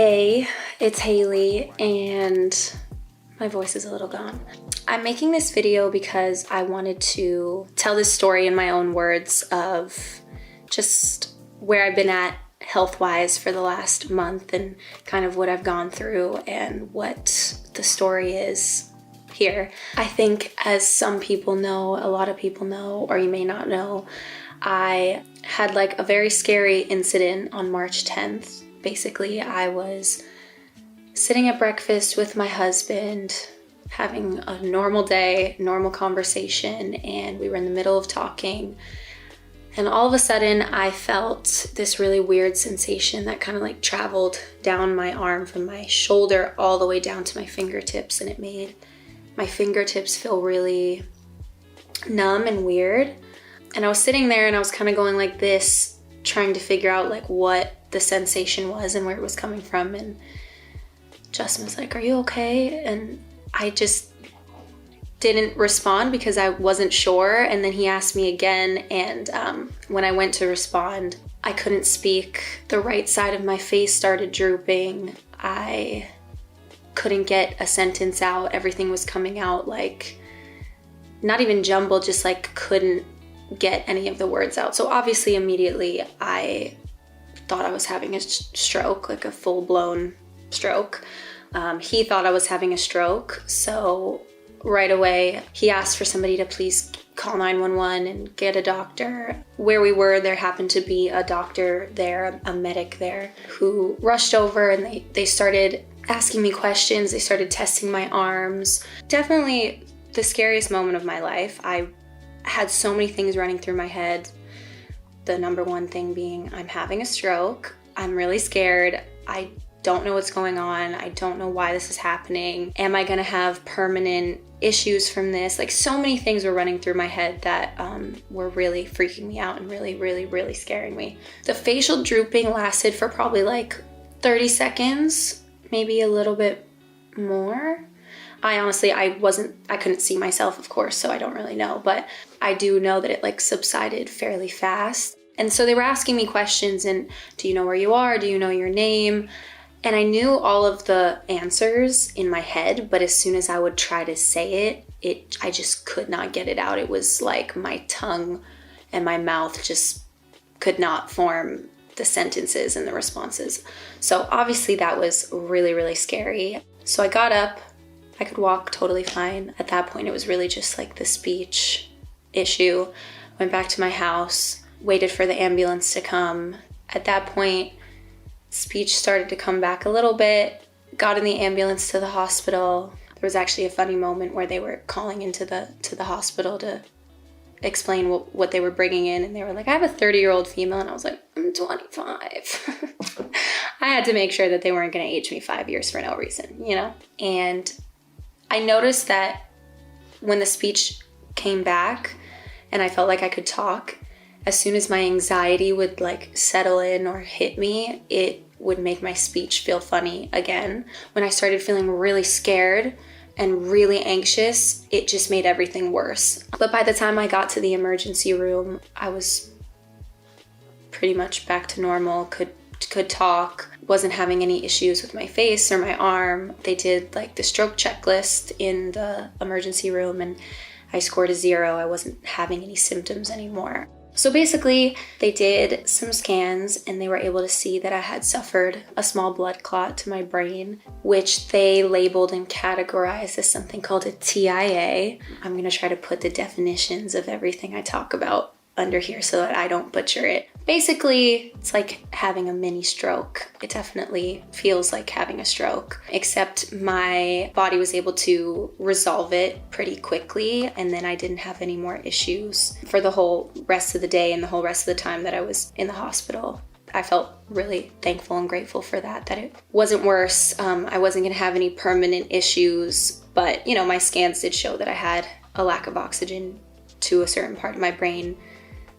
Hey, it's Hailey, and my voice is a little gone. I'm making this video because I wanted to tell this story in my own words of just where I've been at health-wise for the last month and kind of what I've gone through and what the story is here. I think, as some people know, a lot of people know, or you may not know, I had like a very scary incident on March 10th. Basically, I was sitting at breakfast with my husband, having a normal day, normal conversation, and we were in the middle of talking. And all of a sudden, I felt this really weird sensation that kind of like traveled down my arm from my shoulder all the way down to my fingertips, and it made my fingertips feel really numb and weird. And I was sitting there and I was kind of going like this, trying to figure out like what the sensation was and where it was coming from. And Justin was like, "Are you okay?" And I just didn't respond because I wasn't sure. And then he asked me again, and when I went to respond, I couldn't speak. The right side of my face started drooping. I couldn't get a sentence out. Everything was coming out like, not even jumbled, just like couldn't get any of the words out. So obviously immediately I thought I was having a stroke, like a full-blown stroke. He thought I was having a stroke, so right away he asked for somebody to please call 911 and get a doctor. Where we were, there happened to be a doctor there, a medic there, who rushed over, and they started asking me questions. They started testing my arms. Definitely the scariest moment of my life. I had so many things running through my head. The number one thing being, I'm having a stroke. I'm really scared. I don't know what's going on. I don't know why this is happening. Am I gonna have permanent issues from this? Like, so many things were running through my head that were really freaking me out and really, really, really scaring me. The facial drooping lasted for probably like 30 seconds, maybe a little bit more. I couldn't see myself, of course, so I don't really know, but I do know that it like subsided fairly fast. And so they were asking me questions, and do you know where you are? Do you know your name? And I knew all of the answers in my head, but as soon as I would try to say it, I just could not get it out. It was like my tongue and my mouth just could not form the sentences and the responses. So obviously that was really, really scary. So I got up. I could walk totally fine. At that point, it was really just like the speech issue. Went back to my house, waited for the ambulance to come. At that point, speech started to come back a little bit. Got in the ambulance to the hospital. There was actually a funny moment where they were calling into the hospital to explain what they were bringing in, and they were like, "I have a 30-year-old female," and I was like, "I'm 25. I had to make sure that they weren't going to age me 5 years for no reason, you know? And I noticed that when the speech came back and I felt like I could talk, as soon as my anxiety would like settle in or hit me, it would make my speech feel funny again. When I started feeling really scared and really anxious, it just made everything worse. But by the time I got to the emergency room, I was pretty much back to normal, could talk, wasn't having any issues with my face or my arm. They did like the stroke checklist in the emergency room, and I scored a 0. I wasn't having any symptoms anymore. So basically, they did some scans, and they were able to see that I had suffered a small blood clot to my brain, which they labeled and categorized as something called a TIA. I'm going to try to put the definitions of everything I talk about under here so that I don't butcher it. Basically, it's like having a mini stroke. It definitely feels like having a stroke, except my body was able to resolve it pretty quickly, and then I didn't have any more issues for the whole rest of the day and the whole rest of the time that I was in the hospital. I felt really thankful and grateful for that it wasn't worse. I wasn't gonna have any permanent issues, but you know, my scans did show that I had a lack of oxygen to a certain part of my brain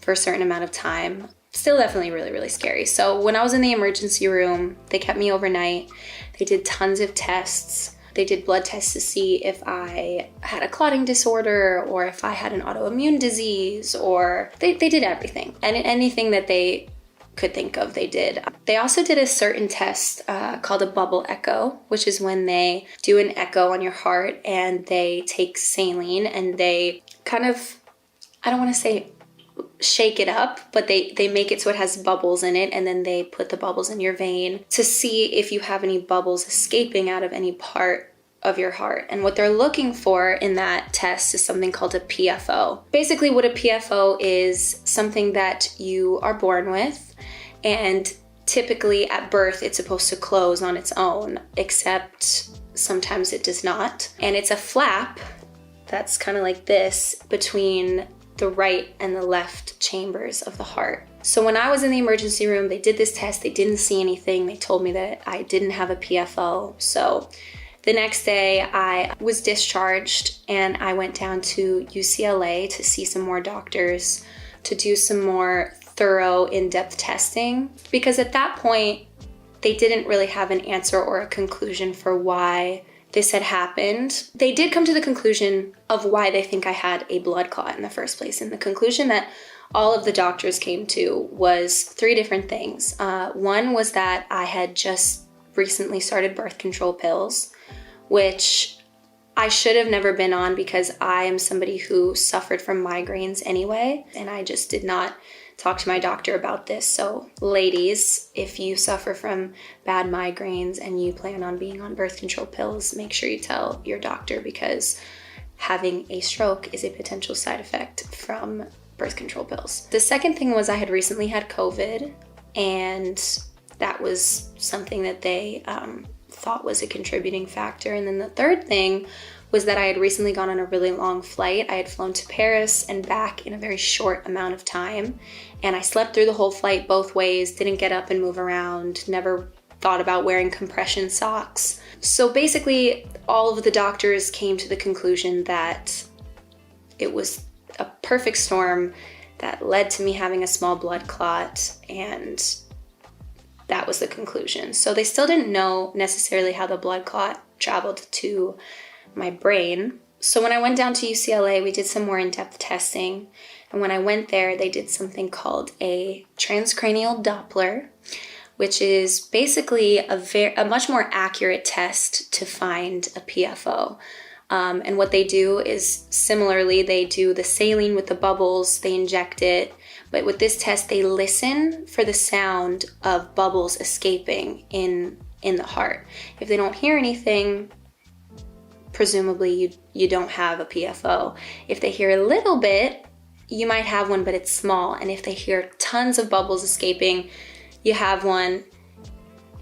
for a certain amount of time. Still definitely really, really scary. So when I was in the emergency room, they kept me overnight. They did tons of tests. They did blood tests to see if I had a clotting disorder or if I had an autoimmune disease, or they did everything. And anything that they could think of, they did. They also did a certain test called a bubble echo, which is when they do an echo on your heart and they take saline and they kind of, I don't want to say shake it up, but they make it so it has bubbles in it, and then they put the bubbles in your vein to see if you have any bubbles escaping out of any part of your heart. And what they're looking for in that test is something called a PFO. Basically, what a PFO is something that you are born with, and typically at birth it's supposed to close on its own, except sometimes it does not. And it's a flap that's kind of like this between the right and the left chambers of the heart. So when I was in the emergency room, they did this test, they didn't see anything. They told me that I didn't have a PFO. So the next day I was discharged and I went down to UCLA to see some more doctors, to do some more thorough, in-depth testing, because at that point they didn't really have an answer or a conclusion for why this had happened. They did come to the conclusion of why they think I had a blood clot in the first place. And the conclusion that all of the doctors came to was 3 different things. One was that I had just recently started birth control pills, which I should have never been on because I am somebody who suffered from migraines anyway, and I just did not talk to my doctor about this. So ladies, if you suffer from bad migraines and you plan on being on birth control pills, make sure you tell your doctor, because having a stroke is a potential side effect from birth control pills. The second thing was I had recently had COVID, and that was something that they thought was a contributing factor. And then the third thing was that I had recently gone on a really long flight. I had flown to Paris and back in a very short amount of time. And I slept through the whole flight both ways, didn't get up and move around, never thought about wearing compression socks. So basically, all of the doctors came to the conclusion that it was a perfect storm that led to me having a small blood clot, and that was the conclusion. So they still didn't know necessarily how the blood clot traveled to my brain. So when I went down to UCLA, we did some more in-depth testing. And when I went there, they did something called a transcranial Doppler, which is basically a much more accurate test to find a PFO. And what they do is, similarly, they do the saline with the bubbles, they inject it. But with this test, they listen for the sound of bubbles escaping in the heart. If they don't hear anything, presumably you don't have a PFO. If they hear a little bit, you might have one, but it's small. And if they hear tons of bubbles escaping, you have one,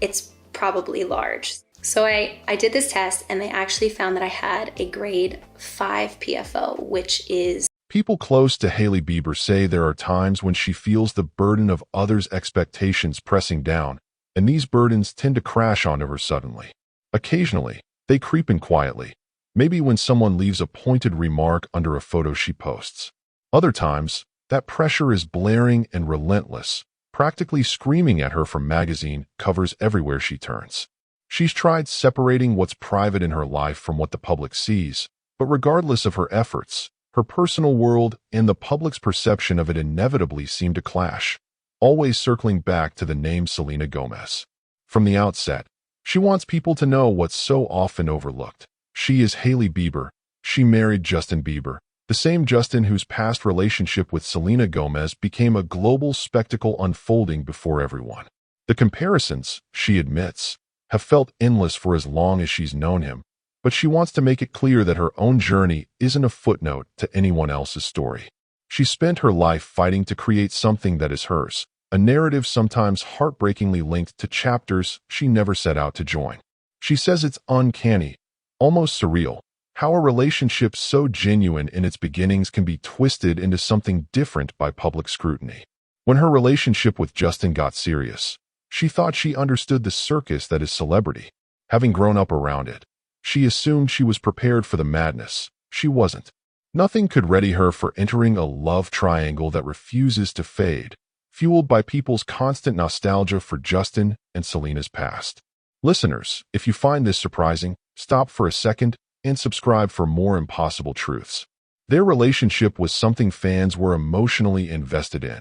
it's probably large. So I did this test, and they actually found that I had a grade 5 PFO, which is... People close to Hailey Bieber say there are times when she feels the burden of others' expectations pressing down, and these burdens tend to crash onto her suddenly. Occasionally, they creep in quietly, maybe when someone leaves a pointed remark under a photo she posts. Other times, that pressure is blaring and relentless, practically screaming at her from magazine covers everywhere she turns. She's tried separating what's private in her life from what the public sees, but regardless of her efforts, her personal world and the public's perception of it inevitably seem to clash, always circling back to the name Selena Gomez. From the outset, she wants people to know what's so often overlooked. She is Hailey Bieber. She married Justin Bieber, the same Justin whose past relationship with Selena Gomez became a global spectacle unfolding before everyone. The comparisons, she admits, have felt endless for as long as she's known him, but she wants to make it clear that her own journey isn't a footnote to anyone else's story. She spent her life fighting to create something that is hers, a narrative sometimes heartbreakingly linked to chapters she never set out to join. She says it's uncanny, almost surreal, how a relationship so genuine in its beginnings can be twisted into something different by public scrutiny. When her relationship with Justin got serious, she thought she understood the circus that is celebrity. Having grown up around it, she assumed she was prepared for the madness. She wasn't. Nothing could ready her for entering a love triangle that refuses to fade, fueled by people's constant nostalgia for Justin and Selena's past. Listeners, if you find this surprising, stop for a second and subscribe for more impossible truths. Their relationship was something fans were emotionally invested in.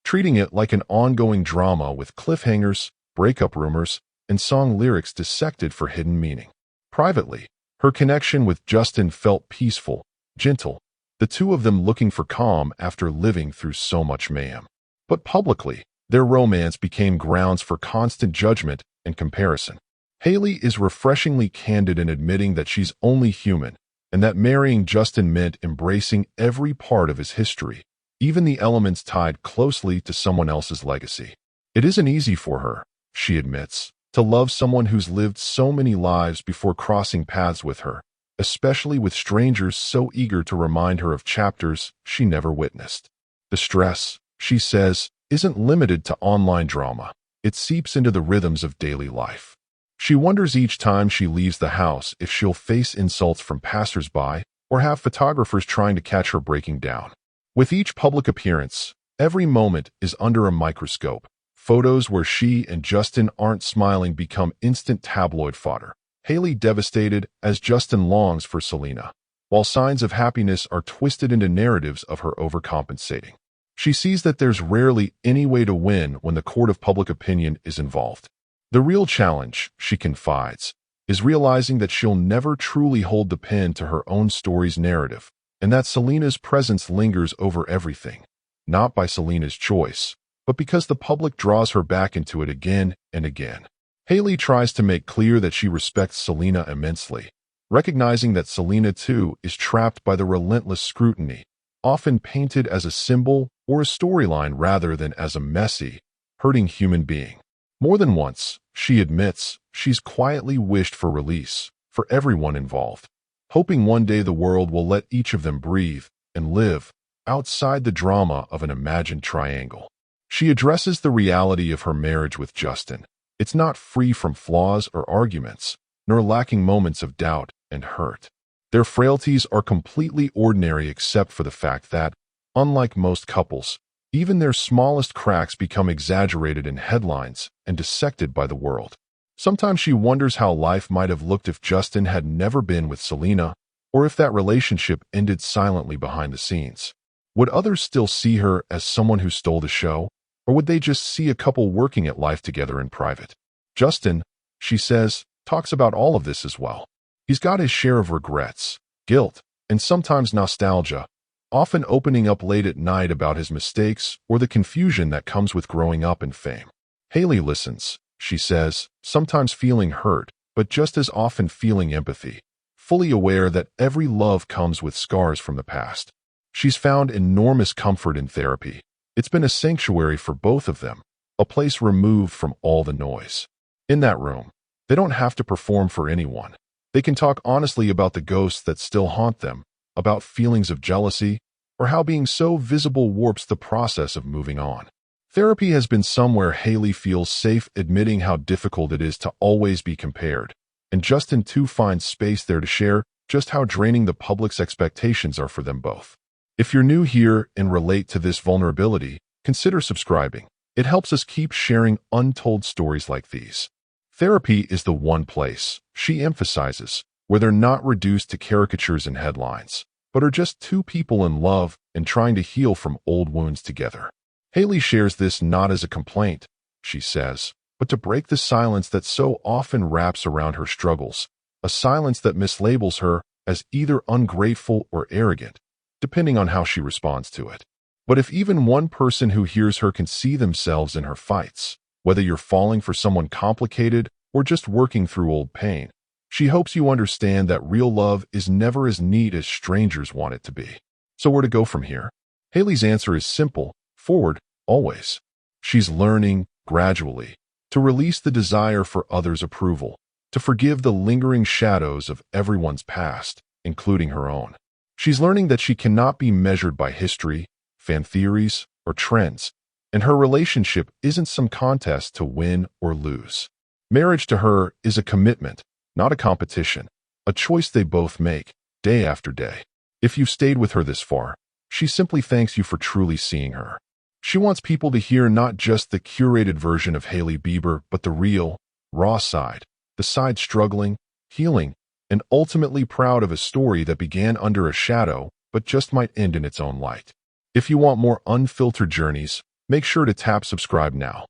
treating it like an ongoing drama with cliffhangers, breakup rumors, and song lyrics dissected for hidden meaning. Privately, her connection with Justin felt peaceful, gentle, the two of them looking for calm after living through so much mayhem. But publicly, their romance became grounds for constant judgment and comparison. Hailey is refreshingly candid in admitting that she's only human, and that marrying Justin meant embracing every part of his history, even the elements tied closely to someone else's legacy. It isn't easy for her, she admits, to love someone who's lived so many lives before crossing paths with her, especially with strangers so eager to remind her of chapters she never witnessed. The stress, she says, isn't limited to online drama. It seeps into the rhythms of daily life. She wonders each time she leaves the house if she'll face insults from passersby or have photographers trying to catch her breaking down. With each public appearance, every moment is under a microscope. Photos where she and Justin aren't smiling become instant tabloid fodder. Hailey devastated as Justin longs for Selena, while signs of happiness are twisted into narratives of her overcompensating. She sees that there's rarely any way to win when the court of public opinion is involved. The real challenge, she confides, is realizing that she'll never truly hold the pen to her own story's narrative, and that Selena's presence lingers over everything, not by Selena's choice, but because the public draws her back into it again and again. Hailey tries to make clear that she respects Selena immensely, recognizing that Selena too is trapped by the relentless scrutiny, often painted as a symbol or a storyline rather than as a messy, hurting human being. More than once, she admits, she's quietly wished for release, for everyone involved, hoping one day the world will let each of them breathe and live outside the drama of an imagined triangle. She addresses the reality of her marriage with Justin. It's not free from flaws or arguments, nor lacking moments of doubt and hurt. Their frailties are completely ordinary except for the fact that, unlike most couples, even their smallest cracks become exaggerated in headlines and dissected by the world. Sometimes she wonders how life might have looked if Justin had never been with Selena, or if that relationship ended silently behind the scenes. Would others still see her as someone who stole the show, or would they just see a couple working at life together in private? Justin, she says, talks about all of this as well. He's got his share of regrets, guilt, and sometimes nostalgia, often opening up late at night about his mistakes or the confusion that comes with growing up in fame. Hailey listens, she says, sometimes feeling hurt, but just as often feeling empathy, fully aware that every love comes with scars from the past. She's found enormous comfort in therapy. It's been a sanctuary for both of them, a place removed from all the noise. In that room, they don't have to perform for anyone. They can talk honestly about the ghosts that still haunt them, about feelings of jealousy, or how being so visible warps the process of moving on. Therapy has been somewhere Hailey feels safe admitting how difficult it is to always be compared, and Justin too finds space there to share just how draining the public's expectations are for them both. If you're new here and relate to this vulnerability, consider subscribing. It helps us keep sharing untold stories like these. Therapy is the one place, she emphasizes, where they're not reduced to caricatures and headlines, but are just two people in love and trying to heal from old wounds together. Hailey shares this not as a complaint, she says, but to break the silence that so often wraps around her struggles, a silence that mislabels her as either ungrateful or arrogant, depending on how she responds to it. But if even one person who hears her can see themselves in her fights, whether you're falling for someone complicated or just working through old pain, she hopes you understand that real love is never as neat as strangers want it to be. So where to go from here? Hailey's answer is simple: forward, always. She's learning, gradually, to release the desire for others' approval, to forgive the lingering shadows of everyone's past, including her own. She's learning that she cannot be measured by history, fan theories, or trends, and her relationship isn't some contest to win or lose. Marriage to her is a commitment, not a competition, a choice they both make, day after day. If you've stayed with her this far, she simply thanks you for truly seeing her. She wants people to hear not just the curated version of Hailey Bieber, but the real, raw side, the side struggling, healing, and ultimately proud of a story that began under a shadow, but just might end in its own light. If you want more unfiltered journeys, Make sure to tap subscribe now.